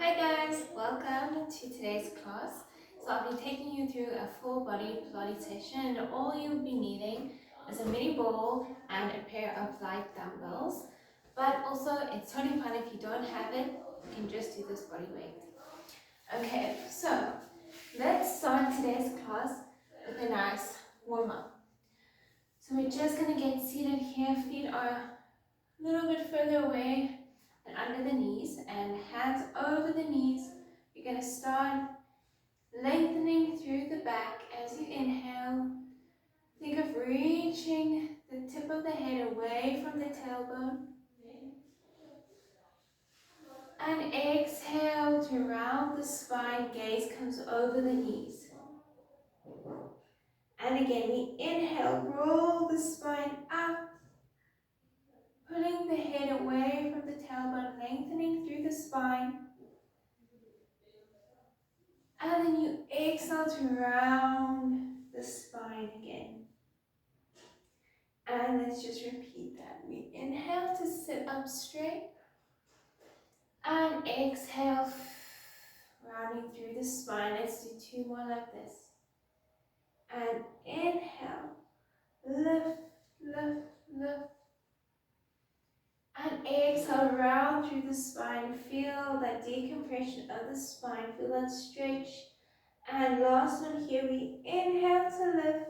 Hi guys, welcome to today's class. So I'll be taking you through a full body Pilates session, and all you'll be needing is a mini ball and a pair of light dumbbells. But also it's totally fine if you don't have it, you can just do this body weight. Okay, so let's start today's class with a nice warm up. So we're just gonna get seated here, feet are a little bit further away and under the knees, and hands over the knees. You're going to start lengthening through the back as you inhale. Think of reaching the tip of the head away from the tailbone. And exhale to round the spine, gaze comes over the knees. And again, we inhale, roll the spine up, pulling the head away from the tailbone, lengthening through the spine. And then you exhale to round the spine again. And let's just repeat that. We inhale to sit up straight. And exhale, rounding through the spine. Let's do two more like this. And inhale, lift, lift, lift. And exhale, round through the spine. Feel that decompression of the spine. Feel that stretch. And last one here, we inhale to lift.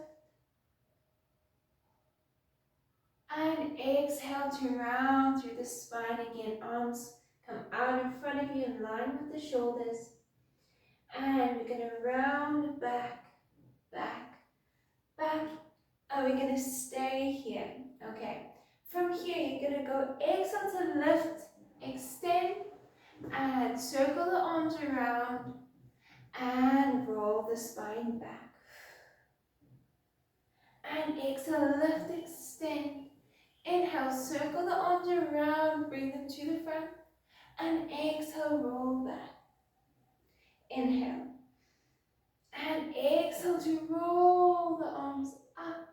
And exhale to round through the spine again. Arms come out in front of you in line with the shoulders. And we're going to round back, back, back. And we're going to stay here. Okay. From here, you're going to go exhale to lift, extend, and circle the arms around, and roll the spine back. And exhale, lift, extend. Inhale, circle the arms around, bring them to the front. And exhale, roll back. Inhale. And exhale to roll the arms up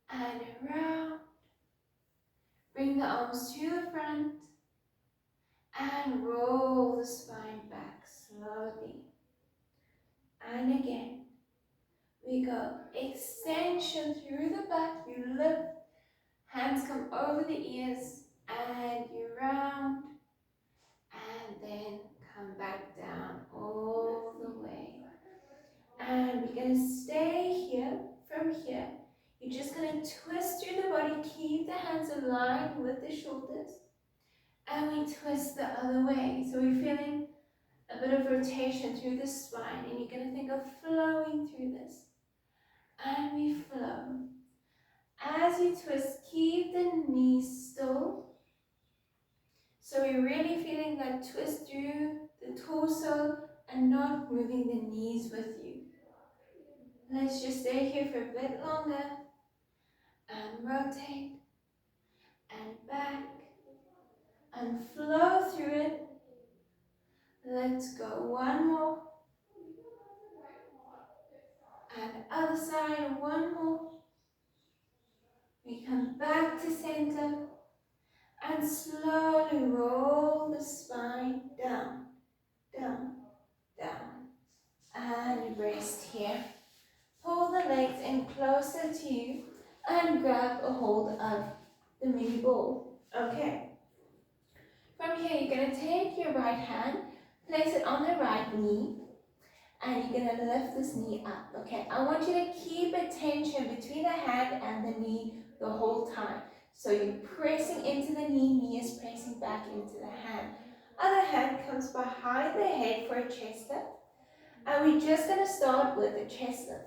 and around. Bring the arms to the front and roll the spine back slowly. And again, we go extension through the back. You lift, hands come over the ears, and you round, and then come back down all the way. And we're going to stay here. From here, you're just going to twist through the body, keep the hands aligned with the shoulders, and we twist the other way. So we're feeling a bit of rotation through the spine, and you're going to think of flowing through this. And we flow. As you twist, keep the knees still. So we're really feeling that twist through the torso and not moving the knees with you. Let's just stay here for a bit longer and rotate and back and flow through it. Let's go one more. And other side, one more. We come back to center and slowly roll the spine down, down, down. And rest here. Pull the legs in closer to you and grab a hold of the mini ball. Okay. From here, you're going to take your right hand, place it on the right knee, and you're going to lift this knee up. Okay. I want you to keep a tension between the hand and the knee the whole time. So you're pressing into the knee, knee is pressing back into the hand. Other hand comes behind the head for a chest lift. And we're just going to start with a chest lift.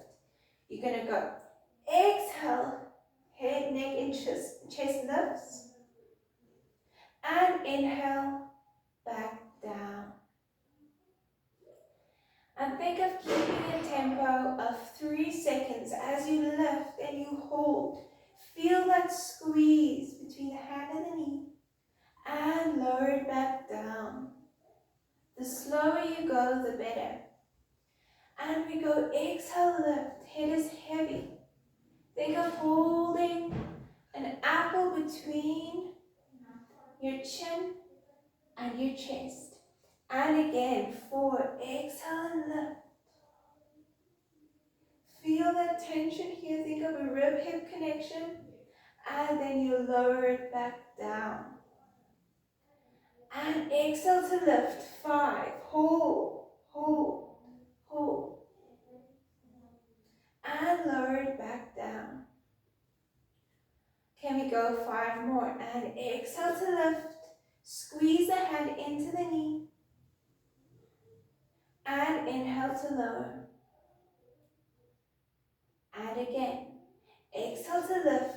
You're going to go exhale, head, neck, and chest lifts. And inhale, back down. And think of keeping a tempo of 3 seconds as you lift and you hold. Feel that squeeze between the hand and the knee. And lower it back down. The slower you go, the better. And we go exhale, lift. Head is heavy. Think of holding an apple between your chin and your chest. And again, 4, exhale and lift. Feel that tension here, think of a rib-hip connection, and then you lower it back down. And exhale to lift, 5, hold, hold, hold. And lower it back down. Can we go 5 more? And exhale to lift, squeeze the hand into the knee. And inhale to lower. And again, exhale to lift.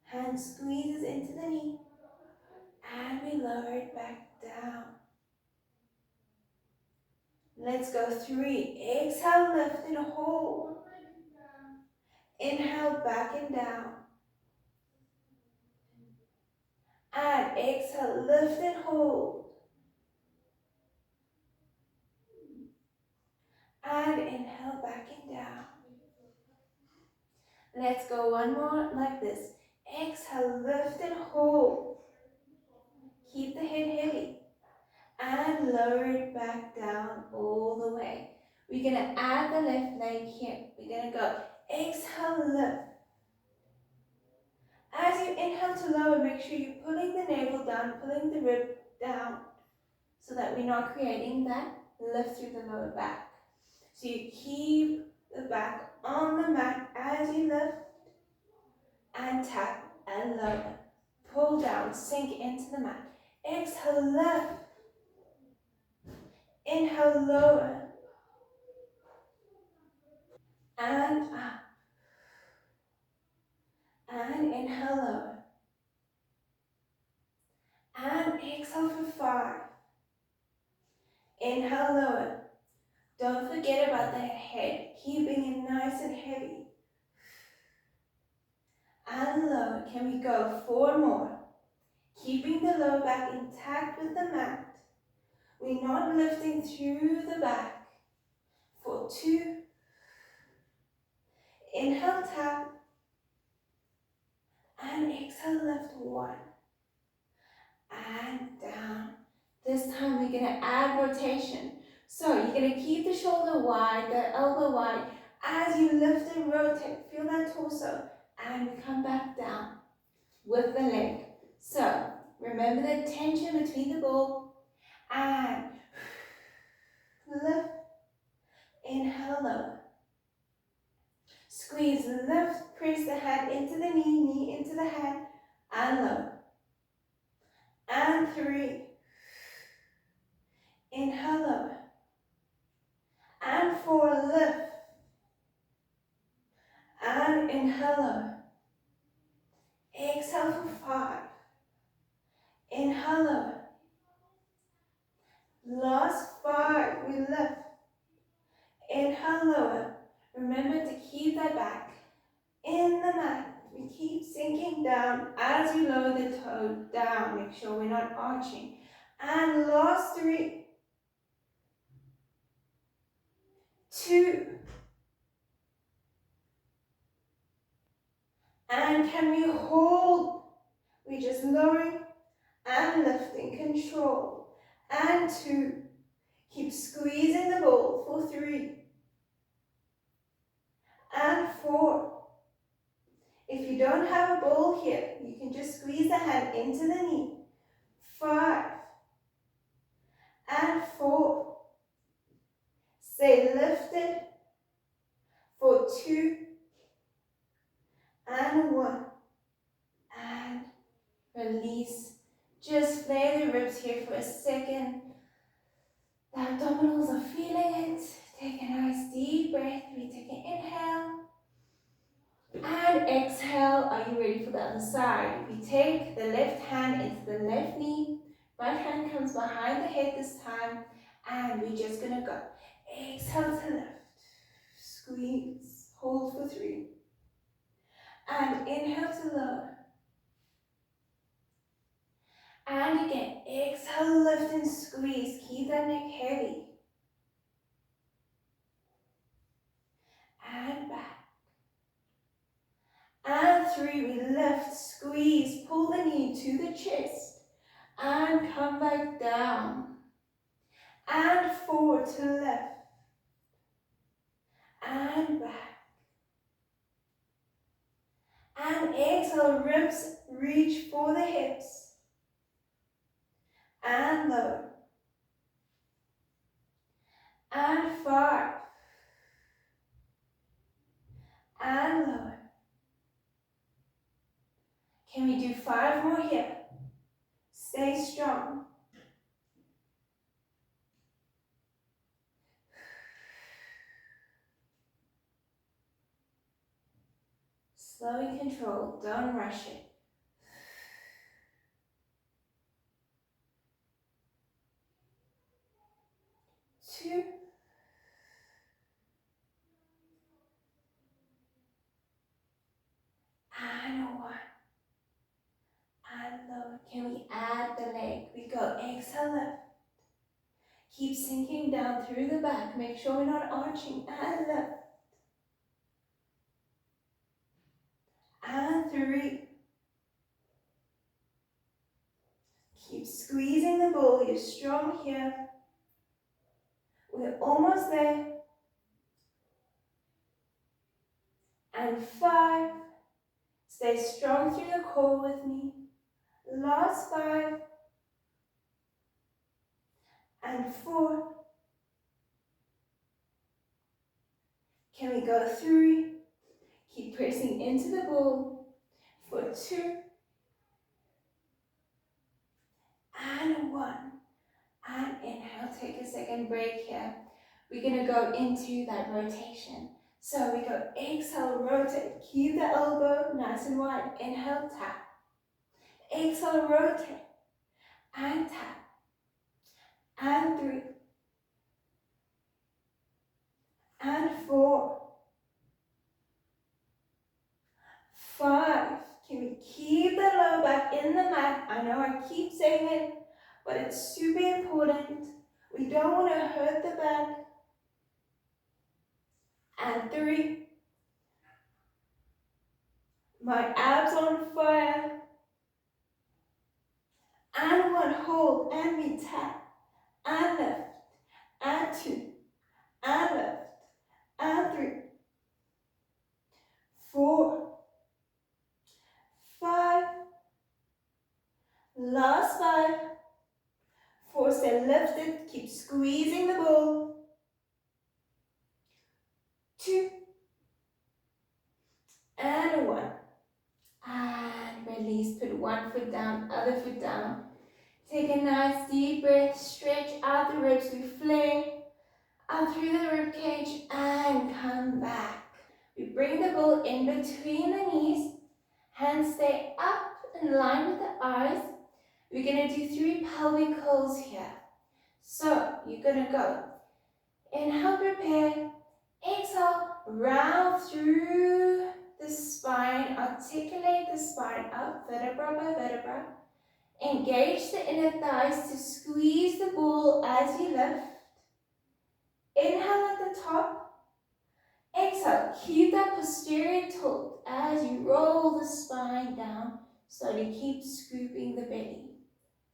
Hand squeezes into the knee. And we lower it back down. Let's go 3. Exhale, lift and hold. Inhale, back and down. And exhale, lift and hold. And inhale, back and down. Let's go one more like this. Exhale, lift and hold. Keep the head heavy. And lower it back down all the way. We're going to add the left leg here. We're going to go exhale, lift. As you inhale to lower, make sure you're pulling the navel down, pulling the rib down, so that we're not creating that lift through the lower back. So you keep the back on the mat as you lift and tap and lower. Pull down, sink into the mat. Exhale, lift. Inhale, lower. And up. And inhale, lower. And exhale for 5. Inhale, lower. Don't forget about that head, keeping it nice and heavy. And lower. Can we go 4 more? Keeping the lower back intact with the mat. We're not lifting through the back. For 2. Inhale, tap. And exhale, lift. 1. And down. This time we're going to add rotation. So you're going to keep the shoulder wide, the elbow wide. As you lift and rotate, feel that torso. And we come back down with the leg. So remember the tension between the ball. And lift. Inhale, lower. Squeeze, lift, press the hand into the knee, knee into the hand, and lower. And 3. Inhale, lower. And 4, lift. And inhale, lower. Exhale for 5. Inhale, lower. Last 5, we lift. Inhale, lower. Remember to keep that back in the mat. We keep sinking down as you lower the toe down. Make sure we're not arching. And last 3, 2. And can we hold? We're just lowering and lifting. Control. And 2. Keep squeezing the ball for 3. And 4. If you don't have a ball here, you can just squeeze the hand into the knee. 5. And 4. Stay lifted for 2. And 1. And release. Just flare the ribs here for a second. The abdominals are feeling it. Take a nice deep breath. We take an inhale. And exhale. Are you ready for the other side? We take the left hand into the left knee. Right hand comes behind the head this time. And we're just going to go. Exhale to lift. Squeeze. Hold for 3. And inhale to lower. And again, exhale, lift and squeeze. Keep that neck heavy. And back. And 3, we lift, squeeze, pull the knee to the chest. And come back down. And forward to left. And back. And exhale, ribs reach for the hips. And lower. And 5. And lower. Can we do 5 more here? Stay strong. Slow and controlled, don't rush it. 2. And 1. And lower. Can we add the leg? We go exhale left. Keep sinking down through the back. Make sure we're not arching. And left. And 3. Keep squeezing the ball. You're strong here. We're almost there. And 5. Stay strong through the core with me. Last 5. And 4. Can we go 3? Keep pressing into the ball for 2. And 1. And inhale, take a second break here. We're going to go into that rotation. So we go exhale, rotate. Keep the elbow nice and wide. Inhale, tap. Exhale, rotate. And tap. And 3. And 4. 5. Can we keep the low back in the mat? I know I keep saying it, but it's super important. We don't want to hurt the back. And 3. My abs on fire. And 1, hold, and we tap. And left. And 2. And left. And 3. 4. 5. Last 5. 4, stay lifted. Keep squeezing the ball. 2. And 1. And release. Put one foot down, other foot down. Take a nice deep breath. Stretch out the ribs. We flare out through the rib cage and come back. We bring the ball in between the knees. Hands stay up in line with the eyes. We're going to do 3 pelvic curls here. So you're going to go. Inhale, prepare. Exhale, round through the spine. Articulate the spine up, vertebra by vertebra. Engage the inner thighs to squeeze the ball as you lift. Inhale at the top. Exhale, keep that posterior tilt as you roll the spine down. Slowly keep scooping the belly.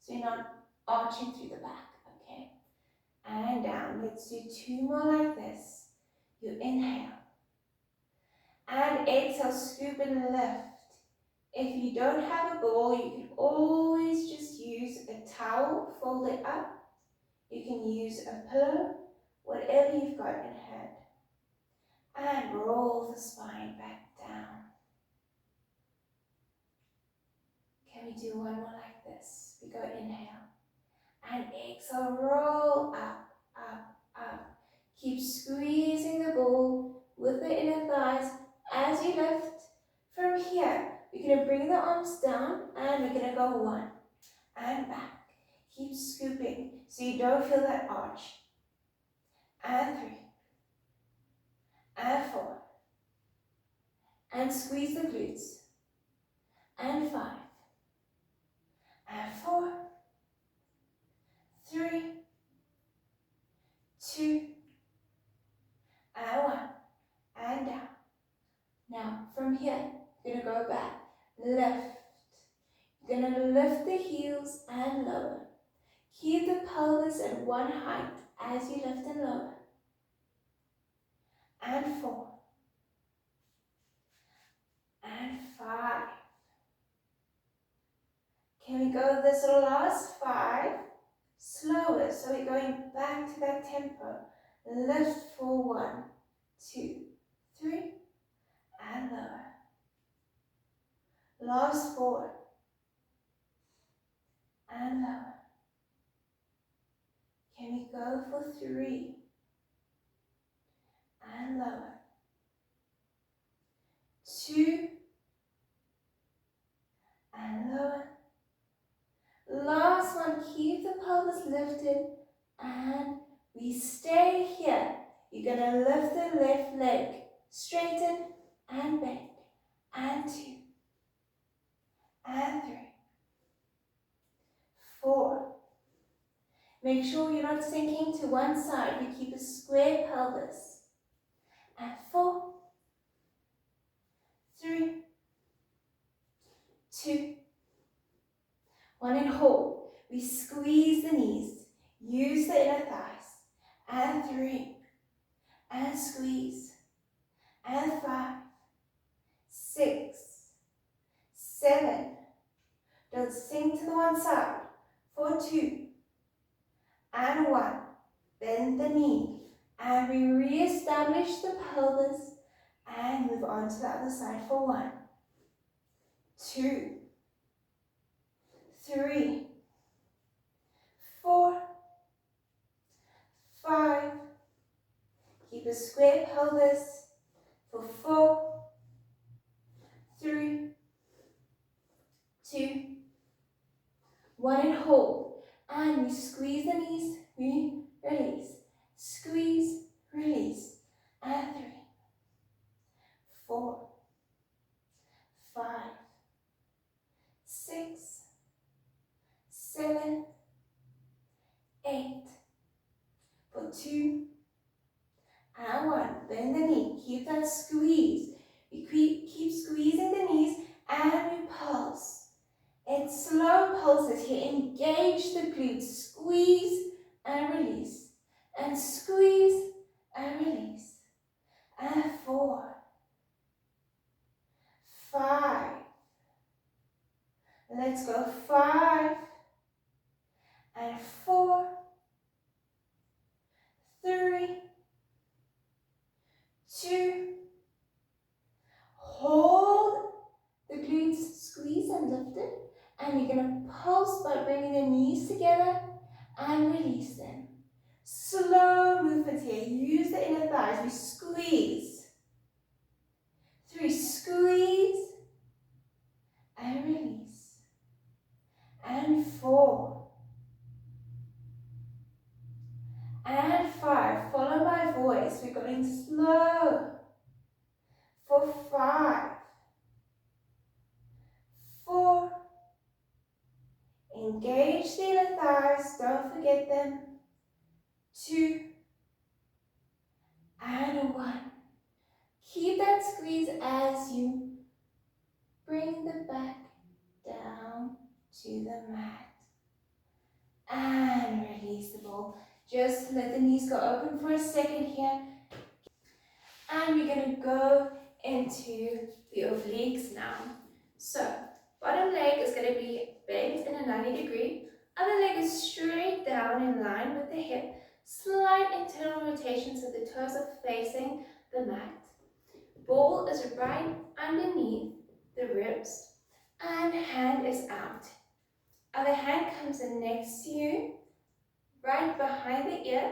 So you're not arching through the back, okay? And down. Let's do 2 more like this. You inhale. And exhale, scoop and lift. If you don't have a ball, you can always just use a towel, fold it up. You can use a pillow, whatever you've got in hand. And roll the spine back down. Can we do 1 more like this? We go inhale. And exhale, roll up, up, up. Keep squeezing the ball with the inner thighs as you lift. From here, we're going to bring the arms down and we're going to go 1 and back. Keep scooping so you don't feel that arch. And 3. And 4. And squeeze the glutes. And 5. And 4. 3. 2. And 1. And down. Now, from here, you're going to go back. Lift. You're going to lift the heels and lower. Keep the pelvis at one height as you lift and lower. And 4. And 5. Can we go this last 5 slower? So we're going back to that tempo. Lift for 1, 2, 3, and lower. Last 4, and lower. Can we go for 3, and lower. 2, and lower. Last one, keep the pelvis lifted, and we stay here. You're going to lift the left leg, straighten and bend, and 2, and 3, 4. Make sure you're not sinking to one side. You keep a square pelvis. And 4, 3, 2, 1, and hold. We squeeze the knees. Use the inner thighs. And 3, and squeeze. And 5, 6, 7. Don't sink to the one side. For 2, and 1. Bend the knee. And we re-establish the pelvis and move on to the other side for 1, 2, 3, 4, 5. Keep a square pelvis for 4, 3, 2, 1, and hold. And we squeeze the knees, we release. Squeeze, release. And 3, 4, 5, 6, 7, 8. For 2, and 1. Bend the knee. Keep that squeeze. We keep squeezing the knees and we pulse. It's slow pulses here. Engage the glutes. Squeeze and release. And squeeze and release. And 4, 5. Let's go. 5. And 4, 3, 2. Hold the glutes, squeeze and lift it. And you're going to pulse by bringing the knees together and release them. Slow movements here. Use the inner thighs. We squeeze. 3, squeeze and release. And 4. And 5. Follow my voice. We're going slow. For 5. 4. Engage the inner thighs. Don't forget them. 2. And 1. Keep that squeeze as you bring the back down to the mat. And release the ball. Just let the knees go open for a second here. And we're going to go into the obliques now. So, bottom leg is going to be bent in a 90 degree. Other leg is straight down in line with the hip. Slight internal rotation so the toes are facing the mat. Ball is right underneath the ribs. And hand is out. Other hand comes in next to you, right behind the ear.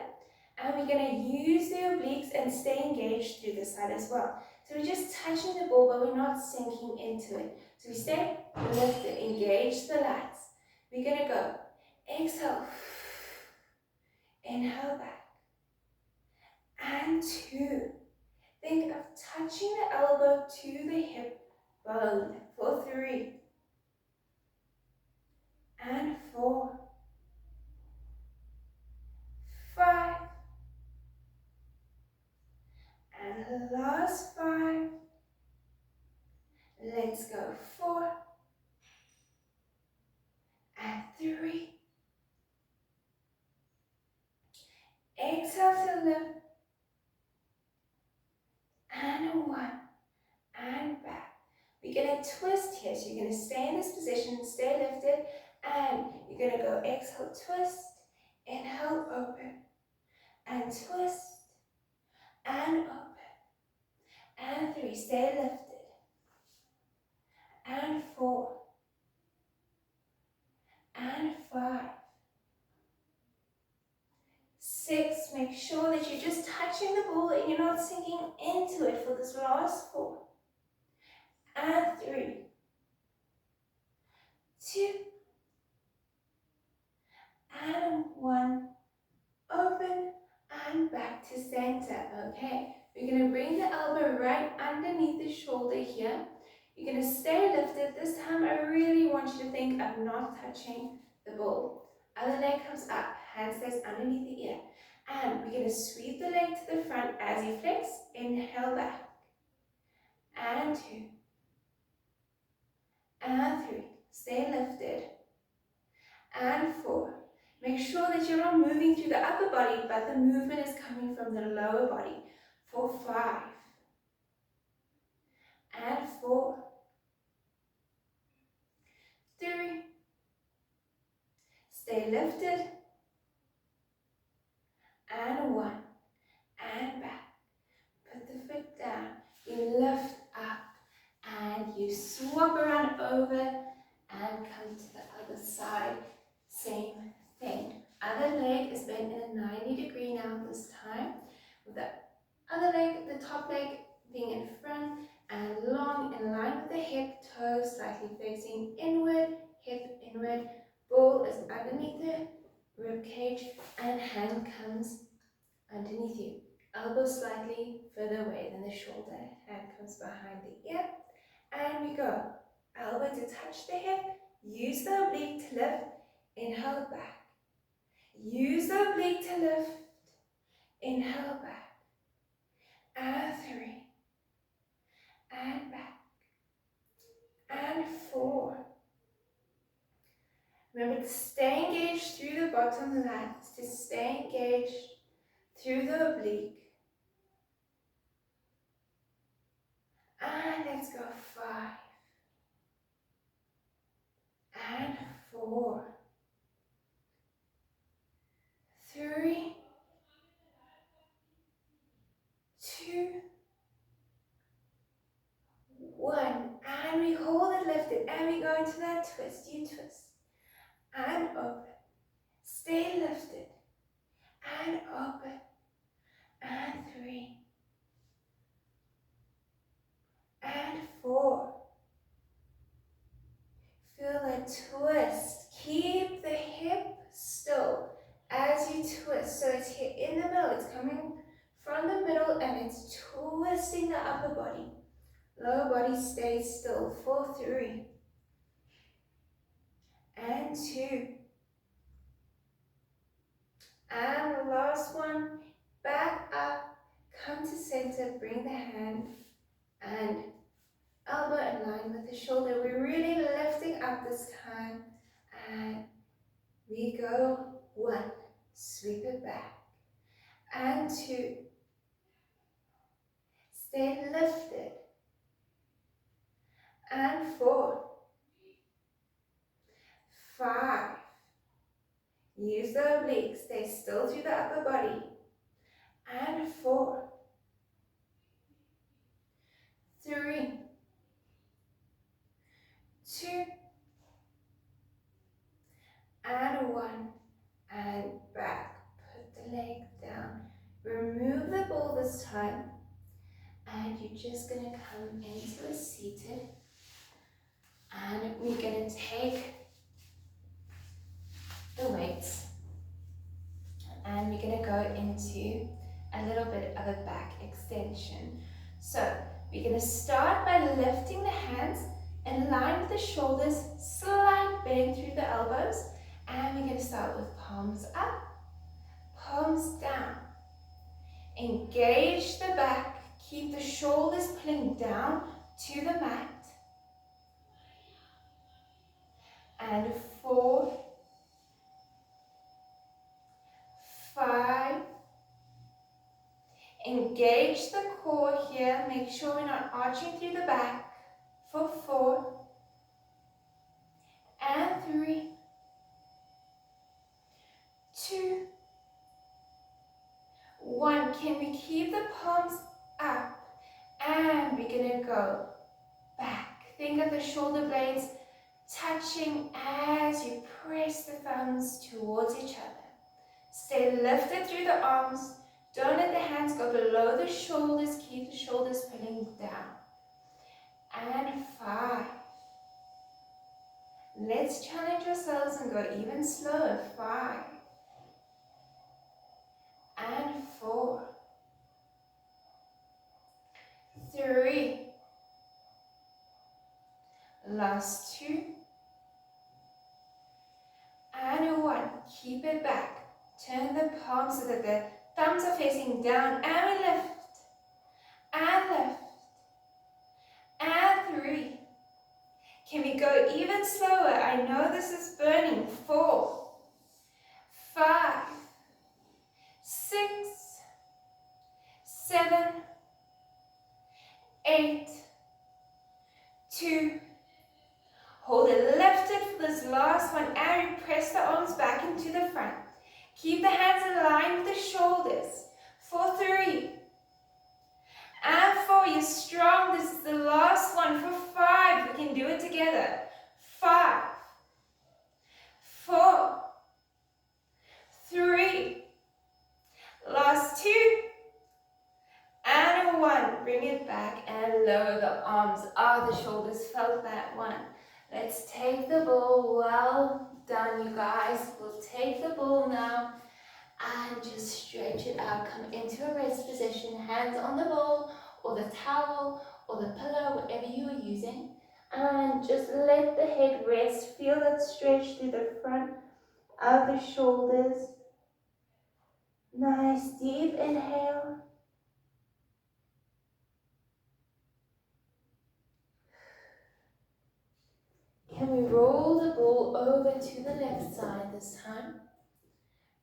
And we're going to use the obliques and stay engaged through this side as well. So we're just touching the ball, but we're not sinking into it. So we stay lifted, engage the lats. We're going to go. Exhale. Inhale back. And 2. Think of touching the elbow to the hip bone. For 3. And 4. 5. And last 5. Let's go. 4. And 3. exhale to lift, and 1, and back. We're going to twist here, so you're going to stay in this position, stay lifted, and you're going to go exhale, twist, inhale, open, and twist, and open, and 3, stay lifted, and 4, and 5, 6, make sure that you're just touching the ball and you're not sinking into it for this last 4, and 3, 2, and 1, open, and back to center. Okay, we're going to bring the elbow right underneath the shoulder here. You're going to stay lifted. This time I really want you to think of not touching the ball. Other leg comes up, hand stays underneath the ear. And we're going to sweep the leg to the front as you flex. Inhale back. And 2. And 3. Stay lifted. And 4. Make sure that you're not moving through the upper body, but the movement is coming from the lower body. For 5. And 4. 3. Stay lifted. And 1. And back. Put the foot down. You lift up. And you swap around over. And come to the other side. Same thing. Other leg is bent in a 90-degree now this time. With the other leg, the top leg being in front and long in line with the hip, toes slightly facing inward, hip inward, ball is underneath the rib cage and hand comes underneath you. Elbow slightly further away than the shoulder, hand comes behind the ear, and we go. Elbow to touch the hip, use the oblique to lift, inhale back. Use the oblique to lift, inhale back. And 3, and back, and 4. Remember to stay engaged through the bottom lats, to stay engaged through the oblique. And let's go 5, and 4, 3, 2, 1, and we hold it lifted, and we go into that twist. You twist, and open, stay lifted, and open, and 3, and 4. Feel a twist. Keep the hip still as you twist. So it's here in the middle. It's coming from the middle and it's twisting the upper body. Lower body stays still for 3, and 2, and last one. Back up, come to center, bring the hand and elbow in line with the shoulder. We're really lifting up this time, and we go 1, sweep it back, and 2, stay lifted, and 4, 5, use the oblique, stay still through the upper body, and 4, 3, 2, and 1, and back. Put the leg down. Remove the ball this time, and you're just going to come into a seated, and we're going to take the weights, and we're going to go into a little bit of a back extension. So we're going to start by lifting the hands in line with the shoulders, slight bend through the elbows, and we're going to start with palms up, palms down. Engage the back, keep the shoulders pulling down to the mat. And 4, 5, Engage the core here. Make sure we're not arching through the back. For 4 and 3, 2, 1. Can we keep the palms up? And we're going to go back. Think of the shoulder blades touching as you press the thumbs towards each other. Stay lifted through the arms. Don't let the hands go below the shoulders. Keep the shoulders pulling down. And 5. Let's challenge ourselves and go even slower. 5. And 4. 3. Last 2. And 1. Keep it back. Turn the palms so that the thumbs are facing down. And we lift. And lift. And 3. Can we go even slower? I know this is burning. 4. 5. 6. 7. 8. 2. Hold it lifted for this last one and press the arms back into the front. Keep the hands aligned with the shoulders. For 3. And 4. You're strong. This is the last one. For 5. We can do it together. 5. 4. 3. Last 2. And 1. Bring it back and lower the arms. The shoulders felt that one. Let's take the ball. Well done, you guys. We'll take the ball now and just stretch it out. Come into a rest position. Hands on the ball or the towel or the pillow, whatever you are using. And just let the head rest. Feel that stretch through the front of the shoulders. Nice deep inhale. Can we roll the ball over to the left side this time?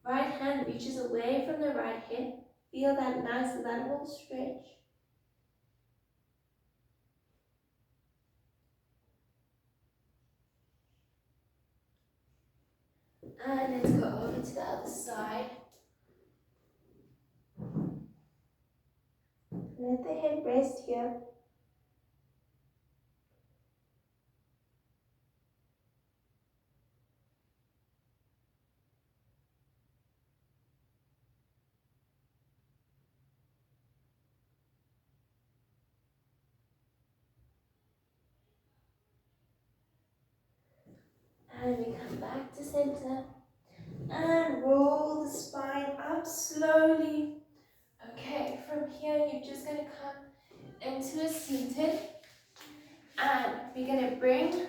Right hand reaches away from the right hip. Feel that nice lateral stretch. And let's go over to the other side. Let the head rest here. And we come back to center. And roll the spine up slowly. Okay, from here you're just going to come into a seated. And we're going to bring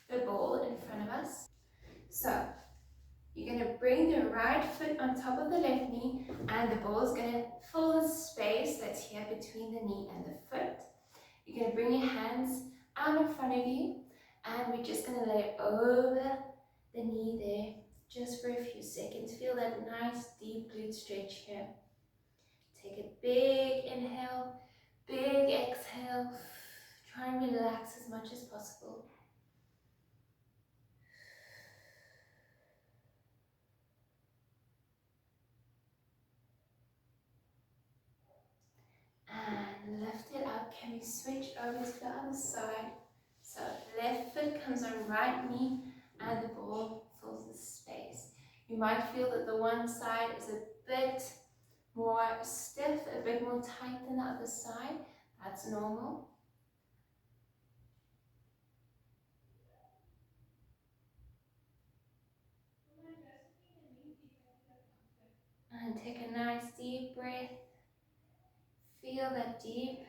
the ball in front of us. So, you're going to bring the right foot on top of the left knee and the ball is going to fill the space that's here between the knee and the foot. You're going to bring your hands out in front of you and we're just going to lay over the knee there just for a few seconds. Feel that nice deep glute stretch here. Take a big inhale, big exhale. Try and relax as much as possible. And lift it up. Can we switch over to the other side? So left foot comes on right knee and the ball fills the space. You might feel that the one side is a bit more stiff, a bit more tight than the other side. That's normal. And take a nice deep breath. Feel that deep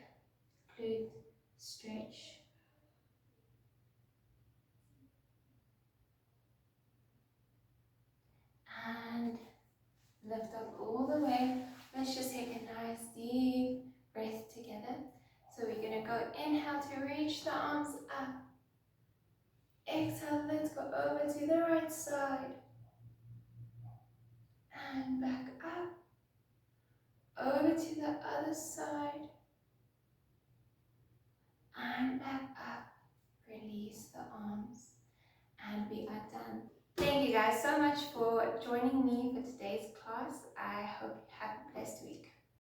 glute stretch. And lift up all the way. Let's just take a nice deep breath together. So we're going to go inhale to reach the arms up. Exhale, let's go over to the right side. And back up. Over over to the other side and back up. Release the arms and we are done. Thank you guys so much for joining me for today's class. I hope you have a blessed week.